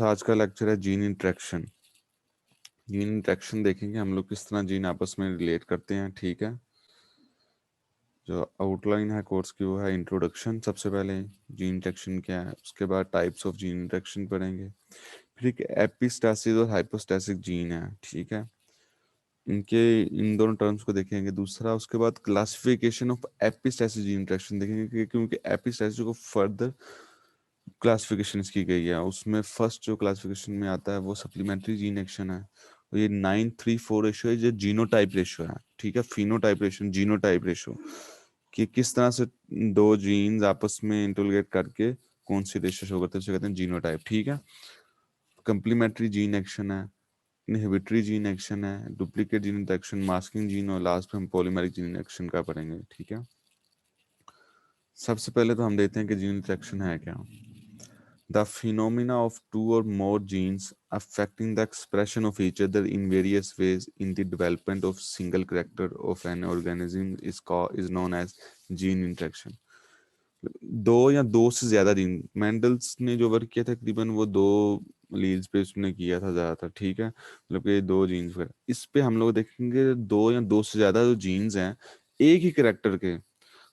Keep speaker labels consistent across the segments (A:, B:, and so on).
A: आज का लेक्चर है जीन इंटरेक्शन। जीन इंटरेक्शन देखेंगे हम लोग किस तरह जीन आपस में रिलेट करते हैं। ठीक है, जो आउटलाइन है कोर्स की वो है इंट्रोडक्शन। सबसे पहले जीन इंटरेक्शन क्या है, उसके बाद टाइप्स ऑफ जीन इंटरेक्शन पढ़ेंगे। फिर एक एपिस्टैसिस और हाइपोस्टैसिस जीन है। ठीक है, इनके इन दोनों टर्म्स को देखेंगे। दूसरा उसके बाद क्लासिफिकेशन ऑफ एपिस्टैसिस जीन इंटरेक्शन देखेंगे क्योंकि एपिस्टैसिस को फर्दर क्लासिफिकेशन की गई है। उसमें फर्स्ट जो क्लासिफिकेशन में आता है वो सप्लीमेंट्री जीन एक्शन है। और ये 9:3:4 रेशियो है, जो जीनोटाइप रेशियो है। ठीक है, फिनोटाइप रेशियो जीनोटाइप रेशियो, कि किस तरह से दो जीन्स आपस में इंटरलेट करके कौन सी रेशियो शो करते हैं, उसे कहते हैं जीनोटाइप। ठीक है, कंप्लीमेंट्री जीन एक्शन है, इनहिबिटरी जीन एक्शन है, duplicate gene interaction, masking gene, और लास्ट में हम पॉलीमेरिक जीन एक्शन का पढ़ेंगे। ठीक है, सबसे पहले तो हम देखते हैं कि जीन इंटरेक्शन है क्या। The phenomena of two or more genes affecting the expression of each other in various ways in the development of single character of an organism is known as gene interaction. दो या दो से ज्यादा gene, Mendel's ने जो work किया था तकरीबन वो दो लीड्स पे उसने किया था ज्यादातर। ठीक है, मतलब कि दो जीन्स पे, इस पे हम लोग देखेंगे दो या दो से ज्यादा जो जीन्स हैं एक ही करेक्टर के,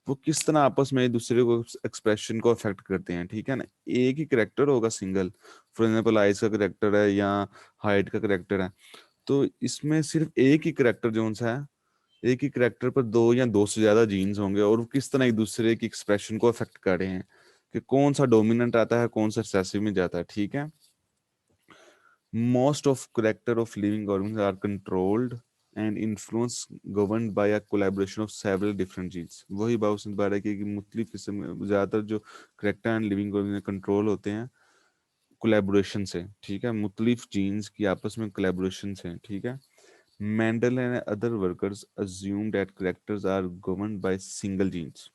A: वो किस तरह आपस में एक दूसरे को एक्सप्रेशन को अफेक्ट करते हैं। ठीक है ना, एक ही करेक्टर होगा सिंगल, फॉर एग्जाम्पल आइस का करेक्टर है या हाइट का करेक्टर है, तो इसमें सिर्फ एक ही करेक्टर जो सा है, एक ही करेक्टर पर दो या दो से ज्यादा जीन्स होंगे, और वो किस तरह एक दूसरे की एक्सप्रेशन को अफेक्ट कर रहे हैं, कि कौन सा डोमिनेंट आता है, कौन सा रिसेसिव में जाता है। ठीक है, most of character of living organisms are controlled and influence governed by a collaboration of several different genes। वही बात उसने बताया कि मुख्तलिफ किस्म ज्यादातर जो character and living organism control होते हैं कोलैबोरेशन से। ठीक है, मुख्तलिफ जीन्स की आपस में कोलैबोरेशन से। ठीक है, Mendel and other workers assume that characters are governed by single genes।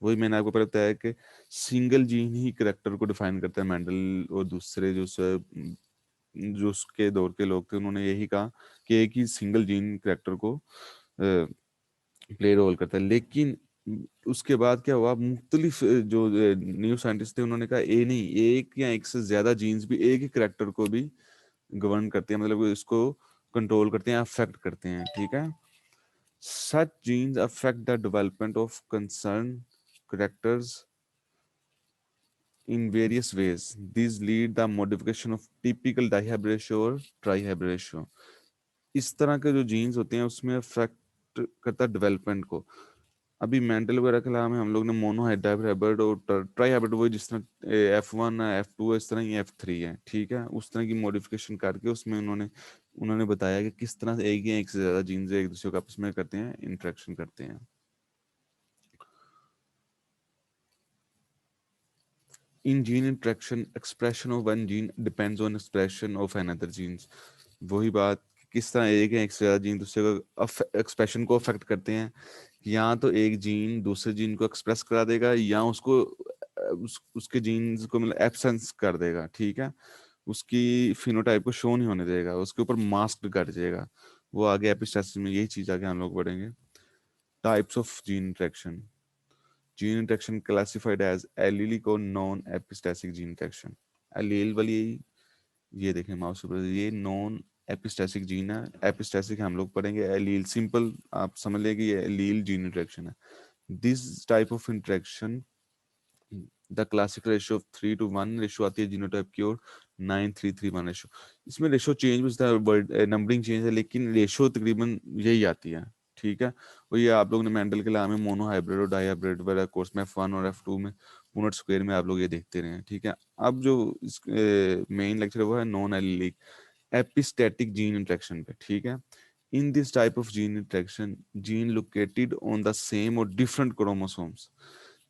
A: वही मैंने आपको पहले बताया कि सिंगल जीन ही करेक्टर को डिफाइन करता है। मेंडल और दूसरे जो उसके दौर के लोग थे उन्होंने यही कहा कि एक ही सिंगल जीन करेक्टर को प्ले रोल करता है। लेकिन उसके बाद क्या हुआ, मुख्तलिफ जो न्यू साइंटिस्ट थे उन्होंने कहा ए नहीं, एक या एक से ज्यादा जीन्स भी एक ही करेक्टर को भी गवर्न करते हैं, मतलब इसको कंट्रोल करते हैं, अफेक्ट करते हैं। ठीक है, such genes affect the development of concern characters in various ways. These lead the modification of typical dihybrid ratio और trihybrid ratio। इस तरह के जो जीन्स होते हैं उसमें अफेक्ट करता है डेवलपमेंट को। अभी मेंटल वगैरह के अलावा हम लोग ने मोनो हाइब्रिड और ट्राई हाइब्रिड, वो जिस तरह F1 है, F2 है, इस तरह ही F3 है। ठीक है, उस तरह की मॉडिफिकेशन करके उसमें उन्होंने उन्होंने बताया कि किस तरह से एक या एक से ज्यादा जीन्स एक दूसरे को आपस में करते हैं, इंटरेक्शन करते हैं। In gene interaction, expression of one gene depends on expression of another genes। वही बात कि किस तरह एक या एक से ज्यादा जीन दूसरे को एक्सप्रेशन को अफेक्ट करते हैं। या तो एक जीन दूसरे जीन को एक्सप्रेस करा देगा, या उसको उसके जीन्स को मतलब एब्सेंस कर देगा। ठीक है, उसकी फिनोटाइप को शो नहीं होने देगा, उसके ऊपर मास्क कर देगा। वो आगे एपिस्टेसिस में यही चीज आगे हम लोग पढ़ेंगे। Types of gene interaction. Gene interaction classified as allelic और non epistatic gene interaction. Allele वाली ये देखें माउस पर, ये नॉन एपिस्टेसिक जीन है, एपिस्टेसिक हम लोग पढ़ेंगे एलील। सिंपल आप समझ लें कि ये एलील जीन इंटरेक्शन है। This type of interaction the classic ratio of 3:1 ratio आती है जीनोटाइप की, और 9:3:1 रेशियो। इसमें रेशियो चेंज होता है, नंबरिंग चेंज है, लेकिन रेशियो तकरीबन यही आती है। ठीक है, और ये आप लोग ने मेंडल के लामे मोनो हाइब्रिड और डाई हाइब्रिड वाला कोर्स में F1 और F2 में पुनेट स्क्वायर में आप लोग ये देखते रहे हैं। ठीक है, अब जो मेन लेक्चर है वो है non allylic epistatic gene interaction पे। ठीक है, in this type of gene interaction gene located on the same और डिफरेंट क्रोमोसोम्स,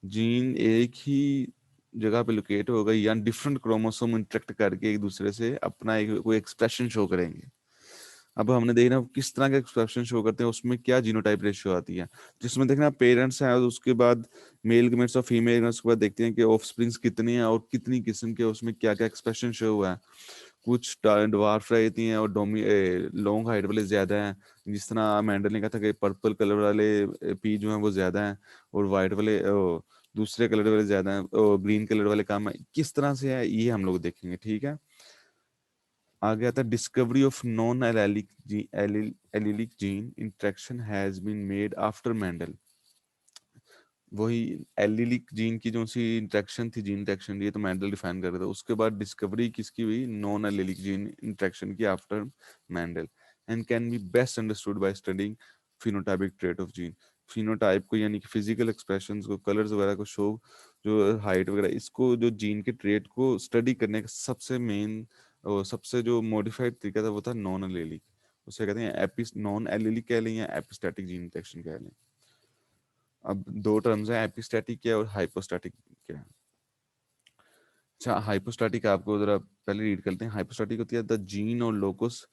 A: जीन एक ही जगह पे लोकेट होगा या डिफरेंट क्रोमोसोम इंटरेक्ट करके एक दूसरे से अपना एक कोई एक्सप्रेशन शो करेंगे। अब हमने देखना किस तरह का एक्सप्रेशन शो करते हैं, उसमें क्या जीनोटाइप रेशियो आती है, जिसमें देखना पेरेंट्स हैं और उसके बाद मेल गेमेट्स और फीमेल गेमेट्स के बाद देखते हैं कि ऑफस्प्रिंग्स कितनी है और कितनी किस्म के उसमें क्या क्या एक्सप्रेशन शो हुआ है। कुछ ड्वार्फ रहती हैं और लॉन्ग हाइट वाले ज्यादा हैं, जिस तरह मेंडल ने कहा था कि पर्पल कलर वाले पी जो हैं वो ज्यादा हैं, और वाइट वाले दूसरे कलर वाले ज्यादा हैं, और ग्रीन कलर वाले कम है। किस तरह से है ये हम लोग देखेंगे। ठीक है, आगे आता है discovery of non allelic gene interaction has been made after Mendel. वही एलिलिक जीन की जो सी इंटरेक्शन थी, जीन इंटरेक्शन, ये तो मेंडल डिफाइन कर रहा था। उसके बाद डिस्कवरी किसकी हुई? नॉन एलिलिक जीन इंटरेक्शन की after Mendel, and can be best understood by studying phenotypic trait of gene. Phenotype को यानी कि फिजिकल एक्सप्रेशंस को, कलर्स वगैरह को शो, जो हाइट वगैरह, इसको जो जीन के ट्रेट को स्टडी करने का सबसे मेन और सबसे जो मॉडिफाइड तरीका था वो था नॉन एलिलिक। उसे कहते हैं नॉन एलिलिक कह लें या एपिस्टैटिक जीन इंटरेक्शन कह लें। अब दो टर्म्स हैं, एपिस्टैटिक क्या है और हाइपोस्टैटिक क्या है। अच्छा, हाइपोस्टैटिक आपको जरा पहले रीड करते हैं। हाइपोस्टैटिक होती है द जीन और लोकस।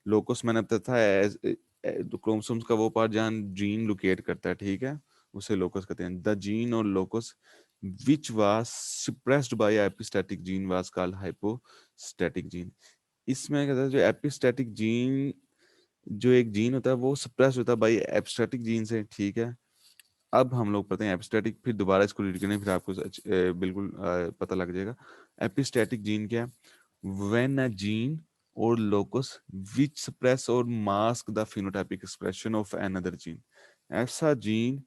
A: लोकस मैंने बताया था एज क्रोमोसोम्स का वो पार्ट जहाँ जीन लोकेट करता है, ठीक है, उसे लोकस कहते हैं। द जीन और locus which was suppressed bye epistatic gene was called hypostatic gene. इसमें कहता है जो एपिस्टैटिक जीन, जो एक जीन होता है वो सप्रेस होता है बाय एपिस्टैटिक जीन से, ठीक है। अब हम लोग पढ़ते हैं एपिस्टैटिक, फिर दोबारा इसको रीड करें, फिर आपको बिल्कुल पता लग जाएगा। एपिस्टैटिक जीन क्या है? व्हेन अ जीन और लोकस विच सप्रेस और mask the phenotypic expression of another gene. ऐसा जीन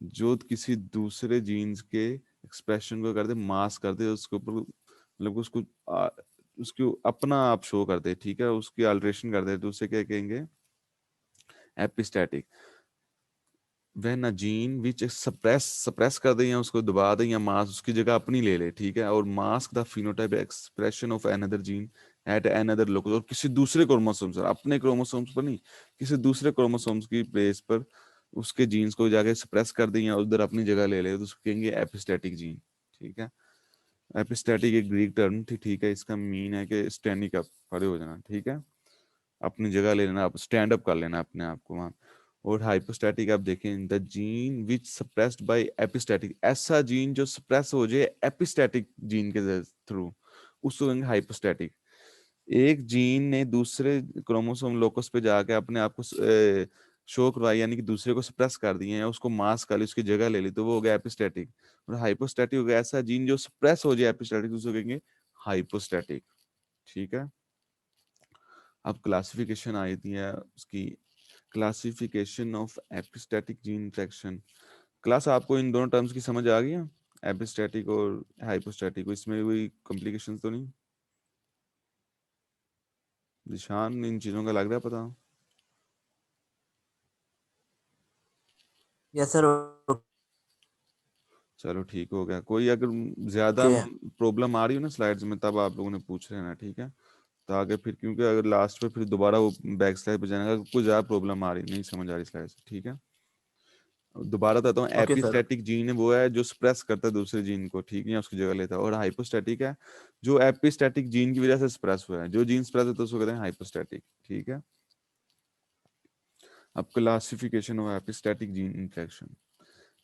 A: जो किसी दूसरे जीन्स के एक्सप्रेशन को कर दे, मास्क कर दे, उसके ऊपर मतलब उसको उसको अपना आप शो कर दे, ठीक है, उसकी अल्टरेशन कर दे, तो उसे क्या कहेंगे? एपिस्टैटिक। वह ना जीन विच सप्रेस कर दे या उसको दबा दे या मास उसकी जगह अपनी ले ले, ठीक है, और mask the phenotype expression of another gene at another locus, और किसी दूसरे क्रोमोसोम्स पर, अपने क्रोमोसोम्स पर नहीं, किसी दूसरे क्रोमोसोम्स की प्लेस पर उसके जीन्स को जाके सप्रेस कर दे या उधर अपनी जगह ले ले, तो उसको कहेंगे एपिस्टैटिक जीन, ठीक है। एपिस्टैटिक एक ग्रीक टर्म थी, ठीक है, इसका मीन है कि स्टैंडिंग अप, खड़े हो जाना, ठीक है, अपनी जगह ले लेना, आप स्टैंड अप कर लेना अपने आप को वहां। और हाइपोस्टैटिक आप देखें, the gene which suppressed bye epistatic, ऐसा जीन जो सप्रेस हो जाए एपिस्टैटिक जीन के थ्रू, उसको कहेंगे हाइपोस्टैटिक। एक जीन ने दूसरे क्रोमोसोम लोकस पे जाके अपने आप को शो करवाई, यानी कि दूसरे को सप्रेस कर दिए या उसको मास्क कर ली, उसकी जगह ले ली, तो वो हो गया एपिस्टैटिक। और हाइपोस्टैटिक हो गया ऐसा जीन जो सप्रेस हो जाए एपिस्टैटिक, उसको कहेंगे हाइपोस्टैटिक, ठीक है। अब क्लासिफिकेशन आई थी है उसकी, classification of epistatic gene interaction. Class आपको इन दोनों टर्म्स की समझ आ गई है, एपिस्टैटिक और हाइपोस्टैटिक, इसमें कोई कॉम्प्लिकेशंस तो नहीं? निशान इन चीजों का लग रहा है पता?
B: Yes sir.
A: चलो ठीक हो गया। कोई अगर ज्यादा
B: ओके।
A: प्रॉब्लम आ रही हो ना स्लाइड्स में, तब आप लोगों ने पूछ लेना, ठीक है, तो आगे फिर, क्योंकि अगर लास्ट पे फिर दोबारा वो बैक स्लाइड पे जाने का, कुछ ज्यादा प्रॉब्लम आ रही नहीं समझ आ रही स्लाइड से, ठीक है। दोबारा बताता हूँ,
B: ओके सर।
A: एपिस्टैटिक जीन वो है जो स्प्रेस करता है दूसरे जीन को, ठीक है, या उसकी जगह लेता है। और हाइपोस्टैटिक है जो एपिस्टैटिक जीन की वजह से स्प्रेस हुआ है, जो जीन स्प्रेस होता है उसको कहते हैं हाइपोस्टैटिक, ठीक है। अब classification of epistatic gene interaction.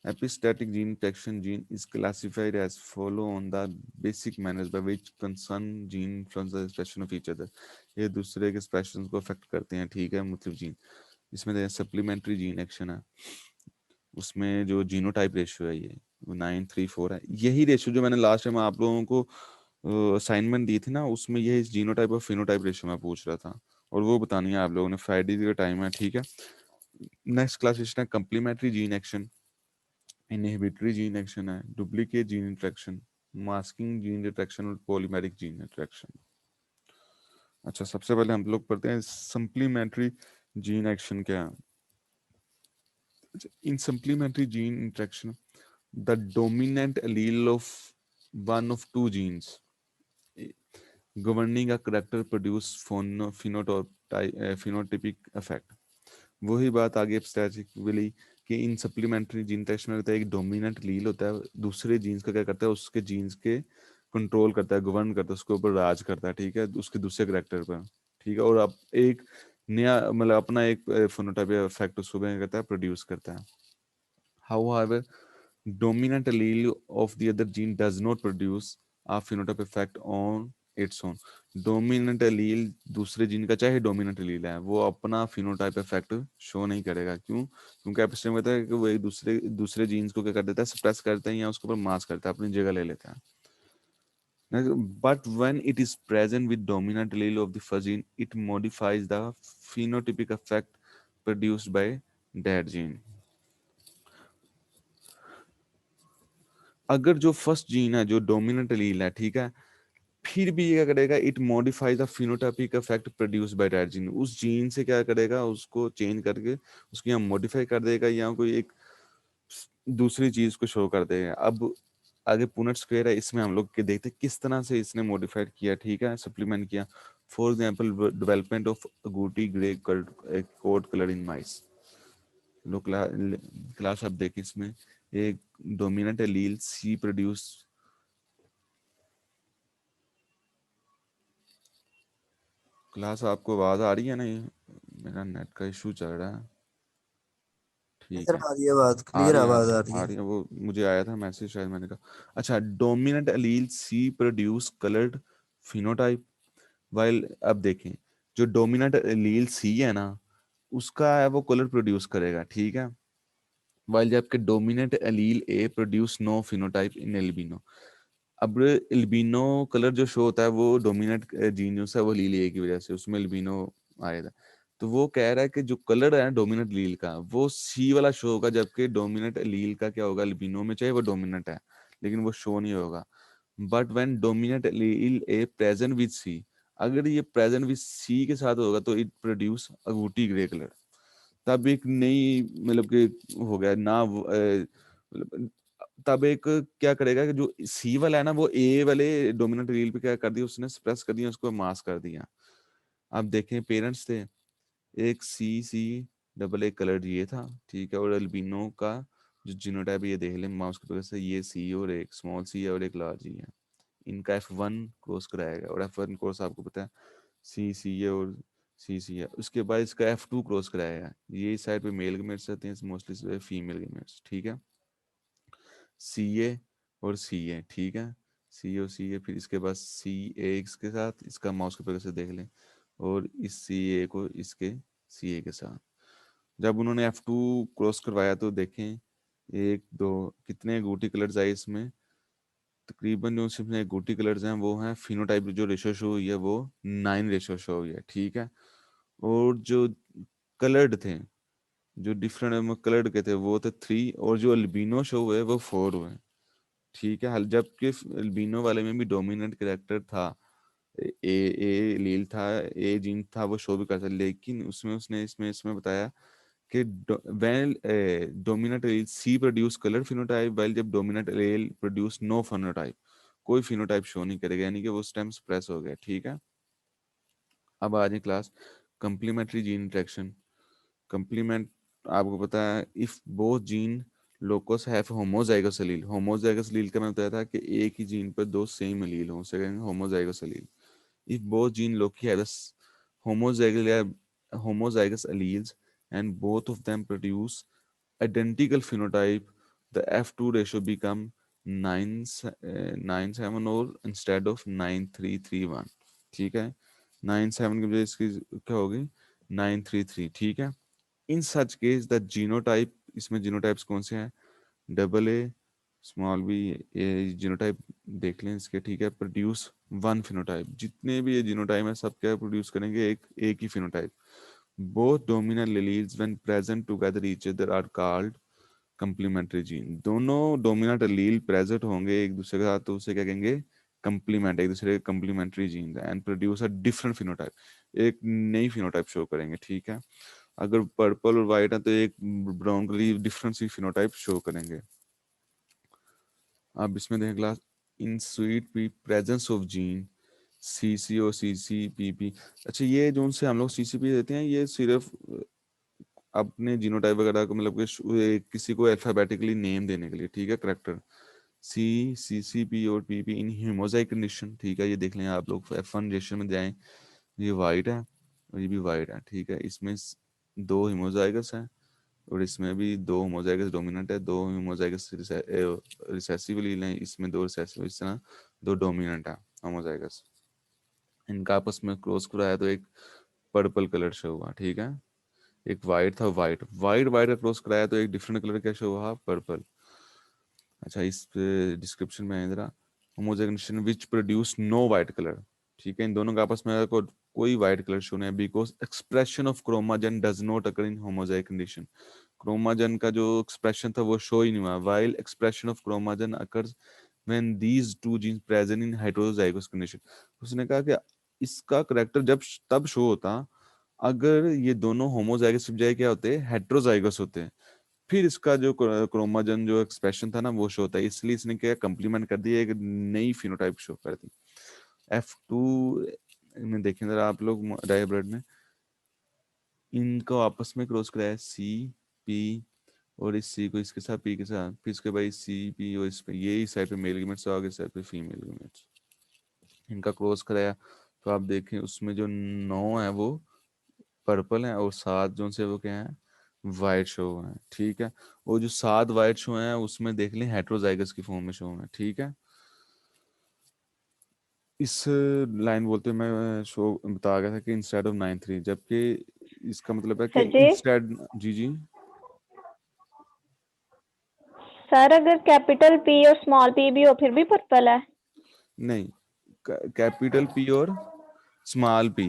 A: Epistatic gene interaction gene is classified as follow on the basic manners by which concerned gene influence the expression of each other। ये दूसरे के expressions को affect करते हैं, ठीक है, मुख्तलिफ जीन। इसमें सप्लीमेंट्री जीन एक्शन है, उसमें जो जीनोटाइप रेशियो है ये 9:3:4 है। यही रेशियो जो मैंने लास्ट टाइम आप लोगों को असाइनमेंट दी थी ना, उसमें यही जीनोटाइप और फिनोटाइप रेशियो मैं पूछ रहा था, और वो बतानी है आप लोगों ने। फ्राइडे का टाइम है, ठीक है। नेक्स्ट क्लासिफिकेशन है complementary gene action, inhibitory gene action है, duplicate gene interaction, masking gene interaction और पॉलीमेरिक जीन इंटरेक्शन। अच्छा, सबसे पहले हम लोग पढ़ते हैं सप्लीमेंट्री जीन एक्शन क्या है। In supplementary gene interaction the dominant allele of one of two genes governing a character produce phenotypic effect। वही बात आगे स्टैटिस्टिकली कि इन सप्लीमेंट्री जीन टेस्ट में रहता है, एक डोमिनेंट लील होता है, दूसरे जीन्स का क्या करता है, उसके जीन्स के कंट्रोल करता है, गवर्न करता है, उसके ऊपर राज करता है, ठीक है, उसके दूसरे करेक्टर पर, ठीक है। और अब एक नया मतलब अपना एक फिनोटाइप इफेक्ट उसको क्या करता है, प्रोड्यूस करता है। However, dominant allele of the other gene does not produce a phenotype effect on its own। Dominant allele दूसरे जीन का, चाहे डोमिनेंट एलील है, वो अपना फिनोटाइप इफेक्ट शो नहीं करेगा। क्यों? क्योंकि एपिस्टेम कहता है कि वो एक दूसरे दूसरे जीन्स को क्या कर देता है, सप्रेस करता है या उसके ऊपर मास करता है, अपनी जगह ले लेता है। But when it is present with dominant allele of the first gene, it modifies the phenotypic effect produced by that gene. अगर जो फर्स्ट जीन है जो डोमिनेंट एलील है, ठीक है, फिर भी ये क्या करेगा, it modifies the phenotypic effect produce by that gene, उस जीन से क्या करेगा, उसको चेंज करके उसको या मॉडिफाई कर देगा या कोई एक दूसरी चीज को शो कर देगा। अब आगे पुनेट स्क्वायर है, इसमें हम लोग के देखते हैं किस तरह से इसने मॉडिफाइड किया, ठीक है, सप्लीमेंट किया। For example development of agouti grey coat colour in mice. लोग क्लास आप देखिए, इसमें एक dominant allele C produce. Class आपको आवाज आ रही है ना? ये मेरा नेट का इशू चल रहा है। ठीक
B: सर
A: है,
B: आ रही है बात,
A: आ
B: क्लियर
A: रही है,
B: आवाज आ रही
A: आ
B: है।
A: रही है। वो मुझे आया था मैसेज, शायद मैंने कहा। अच्छा, dominant allele C produce coloured phenotype, while अब देखें, जो डोमिनेंट एलील सी है ना, उसका है वो कलर प्रोड्यूस करेगा, ठीक है, वाइल जबकि डोमिनेंट एलील ए प्रोड्यूस नो फिनोटाइप इन एल्बिनो। अब एल्बिनो कलर जो शो होता है वो डोमिनेंट जीन जो है वो लील ए की वजह से उसमें एल्बिनो आया था। तो वो कह रहा है कि जो कलर है डोमिनेंट लील का वो सी वाला शो होगा, जबकि डोमिनेंट लील का क्या होगा, एल्बिनो में चाहे वो डोमिनेंट है लेकिन वो शो नहीं होगा। But when dominant allele A present with C, अगर ये प्रेजेंट विद सी के साथ होगा तो it produce agouti grey colour. तब एक नई मतलब कि हो गया ना मतलब तब एक क्या करेगा कि जो सी वाला है ना वो ए वाले डोमिनेंट रील पे क्या कर दिया, उसने सप्रेस कर दिया, उसको मास्क कर दिया। अब देखें, पेरेंट्स थे, एक सी सी डबल ए कलर ये था, ठीक है, और अल्बिनो का जो जीनोटाइप ये देख लें माउस की वजह से, ये सी और एक स्मॉल सी है और एक लार्ज ही है। इनका F1 क्रॉस कराएगा, और F1 क्रॉस आपको पता है सी है और सी है। उसके बाद इसका F2 क्रॉस कराएगा, ये साइड पे मेल गेमेट्स रहते हैं, मोस्टली फीमेल गेमेट्स, ठीक है, सी और सी ठीक है, सी फिर इसके बाद सी के साथ इसका माउस के पकड़ से देख लें, और इस सी को इसके सी के साथ जब उन्होंने F2 क्रॉस करवाया तो देखें एक दो कितने गोटी कलर्स आए इसमें, तकरीबन जो इसमें गोटी कलर्स हैं वो हैं फिनोटाइप जो रेशो शो हुई है वो 9 रेशो शो हुई है, ठीक है, और जो कलर्ड थे, जो डिफरेंट कलर्ड के थे वो थे 3, और जो अल्बिनो शो हुए वो 4 हुए, ठीक है। हल जबकि अल्बिनो वाले में भी डोमिनेंट कैरेक्टर था, ए लील था, ए जीन था, वो शो भी करता, लेकिन उसमें उसने इसमें इसमें बताया कि when dominant allele C produce colour phenotype, while जब dominant allele produce no phenotype, कोई फिनोटाइप शो नहीं करेगा, यानी कि वो स्टेम सप्रेस हो गया, ठीक है। अब आ जाए class complementary gene interaction. Complement आपको पता है, if both gene locus have homozygous allele, homozygous allele का मैं बताया था कि एक ही जीन पर दो सेम एलील हो, उसे कहेंगे homozygous allele. if both gene loci have homozygous homozygous alleles and both of them produce identical phenotype, the F2 ratio become 9:7 or instead of 9:3:3:1, ठीक है, 9:7 की वजह इसकी क्या होगी 9:3:3, ठीक है। इन सच केस द जीनोटाइप, इसमें जीनोटाइप्स कौन से हैं, डबल ए स्मॉल बी, ये जीनोटाइप देख लें इसके, ठीक है, प्रोड्यूस वन फिनोटाइप, जितने भी ये जीनोटाइप है सब क्या प्रोड्यूस करेंगे, एक ही phenotype. Both dominant alleles when present together each other are called complementary gene. दोनों डोमिनेंट एलील प्रेजेंट होंगे एक दूसरे के साथ तो उसे क्या कहेंगे, कंप्लीमेंट, एक दूसरे के complementary gene, and produce a different phenotype, एक नई फिनोटाइप शो करेंगे, ठीक है। अगर पर्पल और वाइट है तो एक ब्राउन कलर डिफरेंट सी फिनोटाइप शो करेंगे। अब इसमें देखें class in sweet pea presence of gene C और CCPP। अच्छा, ये जो उनसे हम लोग CCP देते हैं ये सिर्फ अपने जीनोटाइप वगैरह को मतलब कि किसी को अल्फाबेटिकली नेम देने के लिए, ठीक है, करेक्टर CCP और PP इन होमोजाइक कंडीशन, ठीक है, ये देख लें आप लोग F1 जनरेशन में जाएं, ये वाइट है और ये भी वाइट है, ठीक है, इसमें दो होमोजाइगस हैं और इसमें भी दो होमोजाइगस डोमिनेंट है, दो होमोजाइगस रिसेसिव एलील हैं, इसमें दो रिसेसिव, इस तरह दो डोमिनेंट है होमोजाइगस। इनका आपस में क्रॉस कराया तो एक पर्पल कलर शो हुआ, ठीक है, एक वाइट था, वाइट वाइट वाइट का क्रॉस कराया तो एक डिफरेंट कलर का शो हुआ पर्पल। अच्छा, इस डिस्क्रिप्शन में है जरा, homozygous condition which produce no white colour, ठीक है, इन दोनों का आपस में कोई वाइट कलर शो नहीं है, because expression of chromogen does not occur in homozygous condition. Chromogen का जो एक्सप्रेशन था वो शो ही नहीं हुआ, while expression of chromogen occurs when these two genes present in heterozygous condition. उसने कहा कि इसका करेक्टर जब तब शो होता अगर ये दोनों होमोजाइगस बजाय क्या होते हैं, हेटेरोजाइगस होते हैं, फिर इसका जो क्रोमोजन जो एक्सप्रेशन था ना वो शो होता है, इसलिए इसने क्या कम्प्लीमेंट कर दिया, एक नई फिनोटाइप शो कर दी। F2 में देखें जरा आप लोग डाई ब्लड में, इनको आपस में क्रॉस कराया है, सी पी, और इस सी को इसके साथ, पी के साथ, फिर इसके बाद सी पी और इस पे, ये इस साइड पे मेल गैमेट्स, आगे साइड पे फीमेल गैमेट्स, इनका क्रॉस कराया तो आप देखें उसमें जो 9 है वो पर्पल है और 7 जो से वो क्या है, वाइट शो है, ठीक है। वो जो 7 वाइट शो है उसमें देख लें हेट्रोजाइगस की फॉर्म में शो है, ठीक है। इस लाइन बोलते हुए मैं शो बता गया था कि इंस्टेड ऑफ 9 3, जबकि इसका मतलब है कि
B: सर जी,
A: इंस्टेड, जी जी,
B: सर अगर कैपिटल पी और स्मॉल पी भी हो फिर भी पर्पल है?
A: नहीं, कैपिटल पी और स्मॉल पी,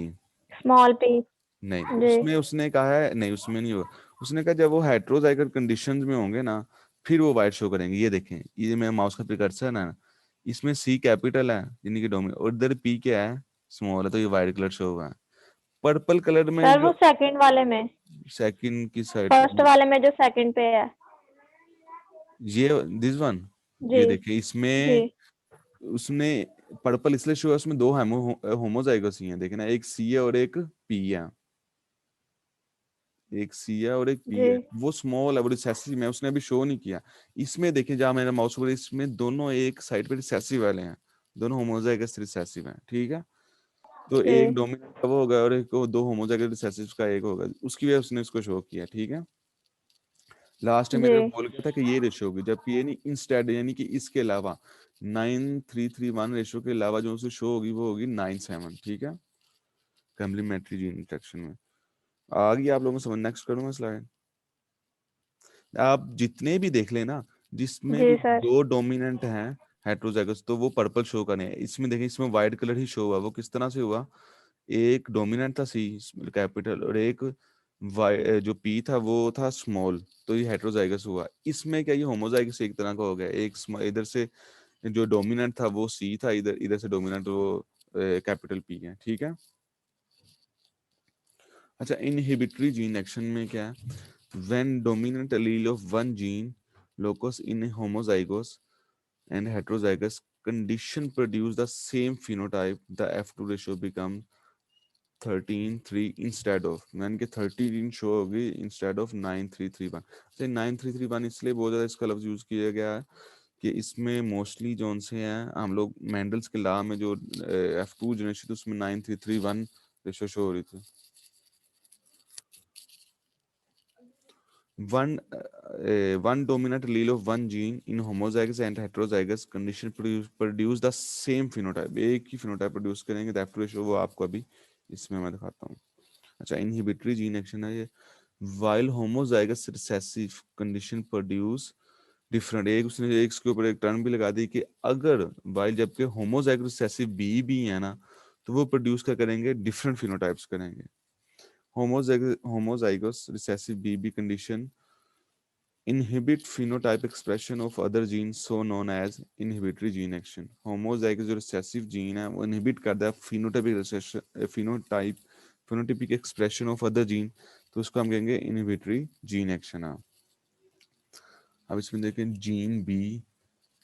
B: स्मॉल पी।
A: नहीं
B: जी
A: उसमें उसने कहा है, नहीं उसमें नहीं होगा। उसने कहा जब वो हेट्रोजाइगस कंडीशंस में होंगे ना फिर वो वाइट शो करेंगे। ये देखें, ये मेरा माउस का प्रिकर्सर है ना, इसमें सी कैपिटल है यानी कि डोमिनेंट, और इधर पी क्या है, स्मॉल है, तो ये वाइट कलर शो हुआ है। पर्पल कलर में
B: सर, वो
A: जो
B: सेकंड वाले में,
A: सेकंड की साइड,
B: फर्स्ट वाले में जो सेकंड पे है।
A: ये दिस वन,
B: जी
A: ये देखिए
B: जी
A: इसमें उसने पर्पल इसलिए शो है, उसमें दो होमोजाइगस ही हैं, देखे ना, एक सी है और एक पी है, एक सी है और एक पी
B: जी
A: है, वो स्मॉल है वो रिसेसिव है, उसने अभी शो नहीं किया। इसमें देखिए जहाँ मेरा माउस पर, इसमें दोनों एक साइड पे रिसेसिव वाले हैं, दोनों होमोजाइगस रिसेसिव हैं, ठीक है। तो
B: जी
A: एक डोमिनेंट का वो होगा और एक दो होमोजाइगस रिसेसिव का एक होगा, उसकी वजह से उसने इसको शो किया, ठीक है। लास्ट टाइम
B: जी
A: मेरे बोल गया था कि ये रेशियो होगी, जबकि ये नहीं, इंस्टेड यानी कि इसके अलावा 9 3 3 1 रेशियो के अलावा जो उसे शो होगी वो होगी 9 7, ठीक है, कम्प्लीमेंट्री जीन इंटरेक्शन में। आगे आप लोगों को समझ, नेक्स्ट करूंगा स्लाइड। आप जितने भी देख लेना जिसमें भी
B: जी सर।
A: दो डोमिनेंट हैं हेट्रोजाइगस, तो वो पर्पल शो करने हैं। इसमें देखिए इसमें व्हाइट कलर ही शो हुआ, वो किस तरह से हुआ, एक डोमिनेंट था सी कैपिटल और एक जो पी था वो था स्मॉल, तो ये हेट्रोजाइगस हुआ। इसमें क्या, ये होमोजाइगस एक तरह का हो गया, एक इधर से जो डोमिनेंट था वो सी था, इधर इधर से डोमिनेंट वो कैपिटल पी है, ठीक है। अच्छा, इनहिबिटरी जीन एक्शन में क्या है, when dominant allele of one gene locus in a homozygous and heterozygous condition produce the same phenotype, the F2 ratio becomes 13 3 instead of, यानी कि 13 शो होगी इंस्टेड ऑफ 9 3 3 1। अच्छा, 9 3 3 1 इसलिए बहुत ज़्यादा इसका लफ्ज यूज़ किया गया है कि इसमें मोस्टली जोन से हैं हम लोग मैंडल्स के लॉ में जो F2 जनरेशन थी उसमें 9 3 3 1 रेशो शो हो रही थी। One dominant allele of one gene in homozygous and heterozygous condition produce the same phenotype, एक ही phenotype produce करेंगे, the F2 ratio वो आपको अभी इसमें मैं दिखाता हूँ। अच्छा, इनहिबिटरी जीन एक्शन है ये, while homozygous recessive condition produce different, एक उसने एक इसके ऊपर एक टर्म भी लगा दी कि अगर वाइल जबकि होमोजाइगस रिसेसिव बी भी है ना तो वो प्रोड्यूस क्या करेंगे, डिफरेंट फिनोटाइप्स करेंगे। Homozygous recessive B condition inhibit phenotype expression of other genes so known as inhibitory gene action। homozygous जो recessive gene है वो inhibit करता है phenotype phenotypic expression of other gene, तो उसको हम कहेंगे inhibitory gene action है। अब इसमें देखें gene B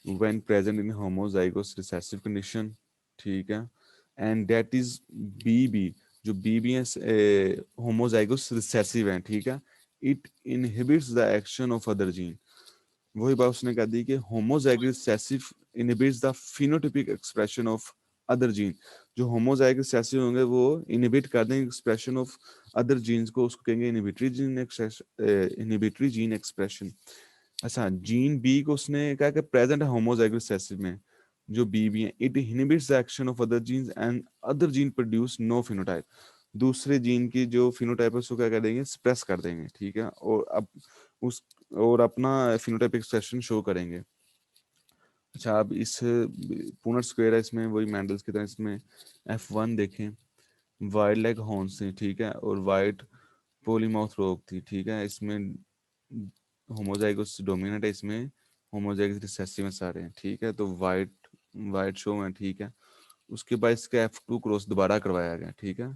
A: when present in homozygous recessive condition, ठीक है, and that is BB, जो BB है homozygous recessive है, ठीक है, it inhibits the action of other gene। वही बात उसने कह दी कि homozygous recessive inhibits the phenotypic expression of other gene. जो होमोजाइगस रिसेसिव होंगे वो इनहिबिट कर देंगे एक्सप्रेशन ऑफ अदर जीन्स को, उसको कहेंगे इनहिबिटरी जीन एक्सप्रेशन। अच्छा, जीन बी को उसने कहा कि प्रेजेंट है होमोजाइगस रिसेसिव में जो बी है, it inhibits the action of other genes and other gene produce no phenotype. दूसरे जीन की जो फिनोटाइप है उसको क्या कर देंगे, स्प्रेस कर देंगे, ठीक है, और अब उस और अपना फिनोटाइप एक्सप्रेशन शो करेंगे। अच्छा, अब इस पुनर स्क्वायर है, इसमें वही मेंडल्स की तरह इसमें F1 देखें, वाइड लेग हॉर्न्स थी, ठीक है, और वाइट पोलीमाउथ रोग थी, ठीक है, इसमें होमोजाइगोस डोमिनेंट है, इसमें होमोजाइगस रिसेसिव में सारे हैं, ठीक है, तो वाइट वाइट शो है, ठीक है। उसके बाद इसका F2 क्रॉस दोबारा करवाया गया, ठीक है,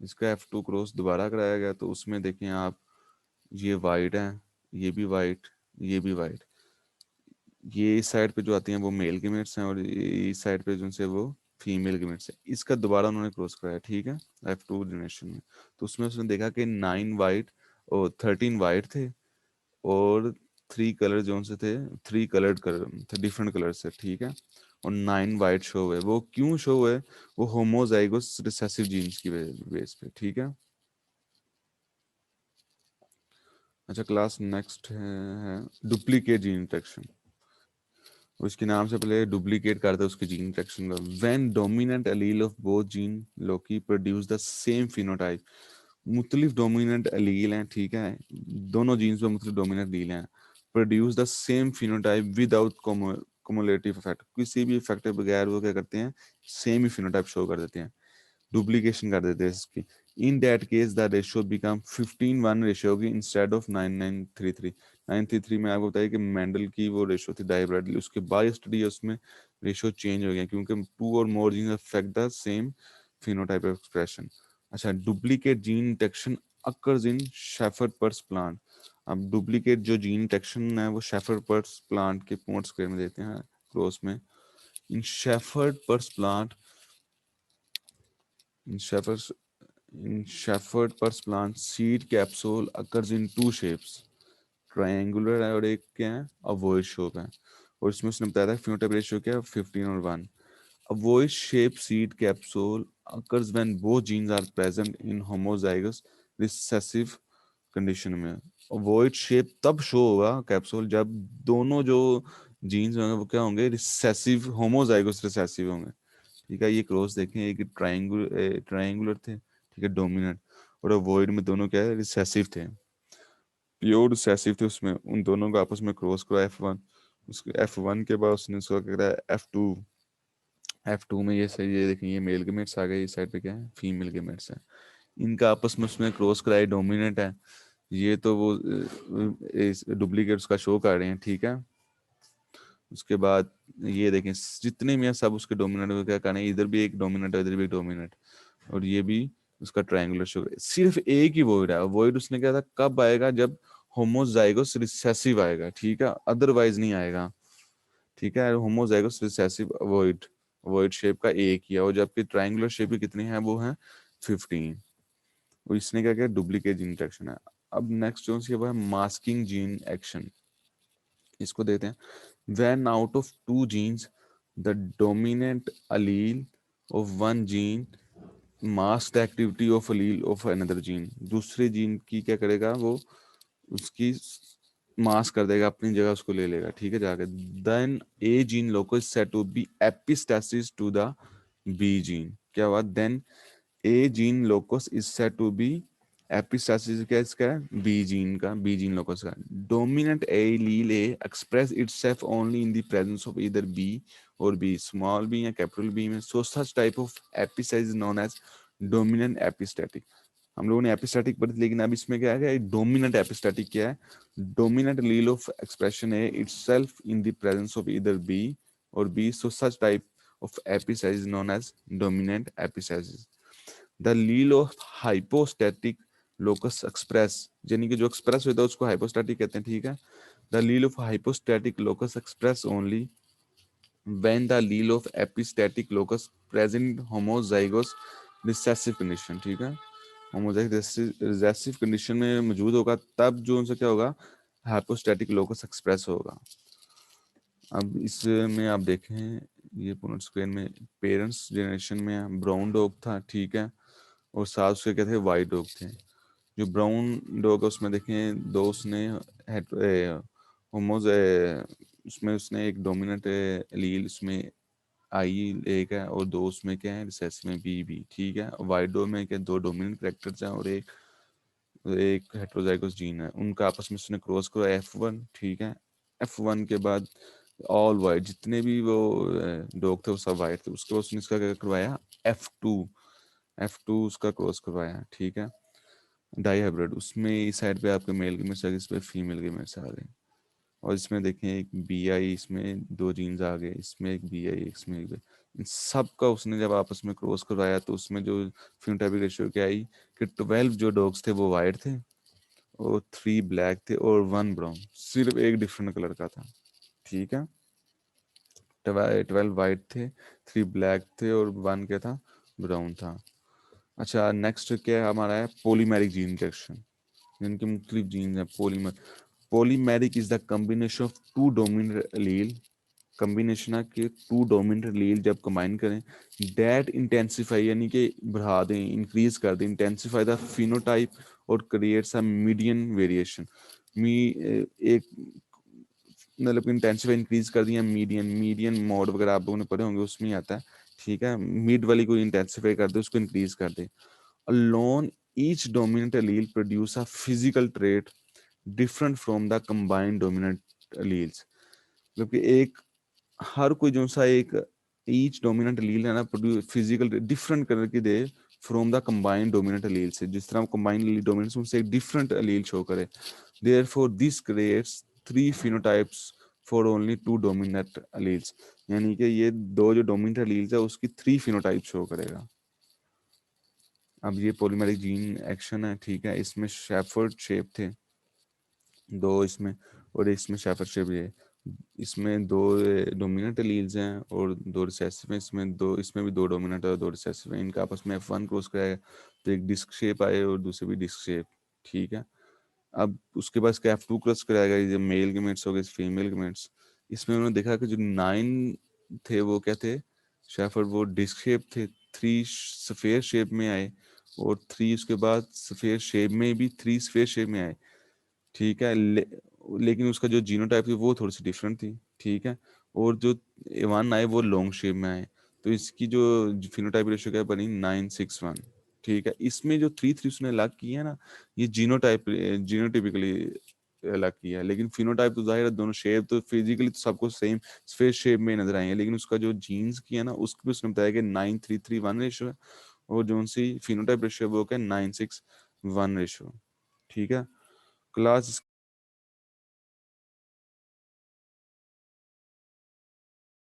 A: इसका F2 क्रॉस दोबारा कराया गया, तो उसमें देखें आप, ये वाइट है, ये भी वाइट, ये भी वाइट, ये इस साइड पे जो आती हैं वो मेल गेमेट्स हैं, और इस साइड पे जो से वो फीमेल गेमेट्स है। इसका दोबारा उन्होंने क्रॉस कराया, ठीक है, F2 जनरेशन में, तो उसमें उसने देखा कि 9 वाइट और 13 वाइट थे, और 3 कलर जो से थे, 3 कलर्ड कलर थे, डिफरेंट कलर से, ठीक है, और 9 वाइट शो हुए। वो क्यों शो हुए? वो होमोजाइगोस रिसेसिव जीन्स की बेस पे, ठीक है। अच्छा क्लास नेक्स्ट है डुप्लीकेट जीन इंटरेक्शन। उसके नाम से पहले डुप्लीकेट करता है उसके जीन इंटरेक्शन का। When dominant allele of both gene Loki produce the same phenotype, मुख्तलिफ डोमिनेंट एलील हैं, ठीक है, दोनों जीन्स में मुख्तलिफ डोमिनेंट एलील हैं, produce the same phenotype without cumulative effect, किसी भी इफेक्ट के बगैर वो क्या करते हैं, सेम ही फिनोटाइप शो कर देते हैं, डुप्लीकेशन कर देते हैं इसकी। In that case the ratio become 15:1 ratio होगी इंस्टेड ऑफ 9:9:3:3। 9:3:3 में आपको बताया कि मेंडल की वो रेशियो थी डायब्रेडली, उसके बाद स्टडी है उसमें रेशियो चेंज हो गया क्योंकि 2 और more genes affect the same phenotype of expression. अच्छा, duplicate gene detection occurs in shepherd purse plant. अब डुप्लीकेट जो जीन डिटेक्शन है वो शेफर्ड पर्स प्लांट के पॉइंट स्क्वायर में देते हैं क्रॉस में। In shepherd purse plant, in Shepherd's in Shepherd purse plant, seed capsule occurs in 2 shapes, triangular है और एक क्या है, अवॉइड शेप है, और इसमें उसने बताया था फिनोटाइप रेशियो क्या है, 15 और 1। Avoid shape seed capsule occurs when both genes are present in homozygous recessive condition में। अवॉइड शेप तब शो होगा कैप्सूल जब दोनों जो जीन्स होंगे वो क्या होंगे, रिसेसिव होमोजाइगोस रिसेसिव होंगे, ठीक है। ये क्रॉस देखें, एक ट्रायंगुलर थे, ठीक है, डोमिनेंट, और वॉइड में दोनों क्या है, रिसेसिव थे, प्योर रिसेसिव थे, उसमें उन दोनों को आपस में क्रॉस करा F1। उसके F1 के बाद उसने उसको क्या करा F2। F2 में ये सही, ये देखें, ये मेल गेमेट्स आ गए, इस साइड पे क्या है, फीमेल गेमेट्स है, इनका आपस में उसमें क्रॉस कराया, डोमिनेंट है, ये तो वो डुप्लीकेट उसका शो कर रहे हैं, ठीक है। उसके बाद ये देखें, जितने भी हैं सब उसके डोमिनेंट को क्या करना है, इधर भी एक डोमिनेंट है, इधर भी एक डोमिनेंट, और ये भी उसका ट्रायंगुलर शुगर। सिर्फ एक ही वॉइड है, वॉइड उसने कहा था कब आएगा, जब होमोजाइगोस रिसेसिव आएगा, ठीक है, अदरवाइज नहीं आएगा, ठीक है। होमोजाइगोस रिसेसिव वॉइड, वॉइड शेप का एक ही है, और जबकि ट्रायंगुलर शेप की कितनी है, वो है 15। और इसने क्या किया, डुप्लीकेट जीन इंटरेक्शन है। अब नेक्स्ट जो है वो है मास्किंग जीन एक्शन, इसको देते हैं। when out of 2 genes the dominant allele of one gene masked the activity of allele of another gene, दूसरे जीन की क्या करेगा वो, उसकी मास्क कर देगा, अपनी जगह उसको ले लेगा, ठीक है, जाकर then a gene locus set to be epistasis to the B gene. क्या हुआ, then a gene locus is set to be epistasis, क्या इसका बी जीन का, बी जीन लोकस का dominant allele A express itself only in the presence of either B or B, small B या capital B में। So such type of epistasis is known as dominant epistatic. हम लोगों ने epistatic पढ़ी थी, लेकिन अब इसमें क्या है, डोमिनेंट एपिस्टैटिक क्या है, डोमिनेंट लील ऑफ एक्सप्रेशन है itself in the presence of either B or B, so such type of epistasis is known as dominant epistasis. The allele of hypostatic locus express, यानी कि जो express होता है उसको hypostatic कहते हैं, ठीक है। The allele of hypostatic locus express only when the allele of epistatic locus present homozygous recessive condition, ठीक है, homozygous recessive condition में मौजूद होगा, तब जो उनसे क्या होगा, हाइपोस्टैटिक लोकस एक्सप्रेस होगा। अब इसमें आप देखें, ये पुनः स्क्रीन में पेरेंट्स जनरेशन में ब्राउन डॉग था, ठीक है, और साथ उसके क्या थे, वाइट डॉग थे। जो ब्राउन डॉग है उसमें देखें दो उसने होमोज, उसमें उसने एक डोमिनेंट एलील उसमें आई एक है, और दो उसमें क्या है, रिसेसिव में बी, ठीक है। वाइट डॉग में क्या, दो डोमिनेंट कैरेक्टर्स हैं और एक एक हेटेरोजाइगस जीन है, उनका आपस में उसने क्रॉस करा F1, ठीक है। F1 के बाद ऑल वाइट, जितने भी वो डॉग थे वो सब वाइट थे। उसके बाद उसने इसका क्या करवाया, F2 उसका क्रॉस करवाया, ठीक है, डाई हाइब्रिड। उसमें इस साइड पे आपके मेल की मिर्च आ गई, इस पे फीमेल की मिर्च आ गई। और इसमें देखें एक BI, इसमें 2 जीन्स आ गए, इसमें एक BI, इसमें एक इन सब का उसने जब आपस में क्रॉस करवाया तो उसमें जो फिनोटाइपिक रेशियो क्या आई कि 12 जो डॉग्स थे वो वाइट थे और 3 ब्लैक थे और 1 ब्राउन, सिर्फ एक डिफरेंट कलर का था, ठीक है। 12 वाइट थे, 3 ब्लैक थे और 1 क्या था, ब्राउन था। अच्छा, नेक्स्ट क्या हमारा है, पॉलीमेरिक जीन इंजेक्शन। जिनके मुख्तलिफ जीन हैं। Polymeric is the combination of 2 dominant allele, combination है कि 2 डोमिनेंट एलील जब कंबाइन करें, दैट इंटेंसिफाई यानी कि बढ़ा दें, इंक्रीज कर दें, इंटेंसिफाई द फिनोटाइप और क्रिएट्स अ मीडियन वेरिएशन। एक मतलब इंटेंसिफाई इंक्रीज कर दिया, मीडियन मोड वगैरह आप लोगों ने पढ़े होंगे, उसमें ही आता है, ठीक है। मिड वाली को इंटेंसिफाई कर दे, उसको इंक्रीज कर दे। alone each dominant allele produce a physical trait different from the combined dominant alleles। मतलब कि एक हर कोई जो सा एक ईच डोमिनेंट एलील है ना, प्रोड्यूस फिजिकल डिफरेंट करके they from the combined dominant allele से। जिस तरह कंबाइंड डोमिनेंट उनसे एक डिफरेंट एलील शो करे, therefore this creates 3 phenotypes for only 2 dominant alleles. यानी कि ये 2 जो डोमिनेंट एलील्स है उसकी 3 फिनोटाइप शो करेगा। अब ये पॉलीमेरिक जीन एक्शन है, ठीक है। इसमें शेफर्ड शेप थे 2 इसमें, और इसमें शेफर्ड शेप है। इसमें 2 डोमिनेंट एलील्स हैं और 2 रिसेसिव हैं। इसमें 2, इसमें भी 2 डोमिनेंट और 2 रिसेसिव हैं। इनका आपस में F1 क्रॉस कराएगा तो एक डिस्क शेप आए और दूसरी भी डिस्क शेप, ठीक है। अब उसके बाद इसका F2 क्रॉस कराएगा, ये मेल गेमेट्स हो गए, फीमेल गेमेट्स। इसमें उन्होंने देखा कि जो 9 थे वो क्या थे, शेफर्ड, वो डिस्क शेप थे। 3 सफेद शेप में आए और 3 उसके बाद सफेद शेप में भी 3 सफेद शेप में आए, ठीक है। लेकिन उसका जो जीनोटाइप थी वो थोड़ी सी डिफरेंट थी, ठीक है। और जो 1 आए वो लॉन्ग शेप में आए। तो इसकी जो फिनोटाइप रेशियो क्या बनी, 9:6:1, ठीक है। इसमें जो 3:3 उसने अलग किया है ना, ये जीनोटाइपिकली अलग किया है। लेकिन फिनोटाइप तो जाहिर है दोनों शेप तो फिजिकली तो सबको सेम स्पेस शेप में नजर आएंगे, लेकिन उसका जो जीन्स किया ना उसको भी उसने बताया कि 9:3:3:1 रेशियो है। और जो सी फिनोटाइप रेशियो वो क्या, 9:6:1 रेशियो, ठीक है। क्लास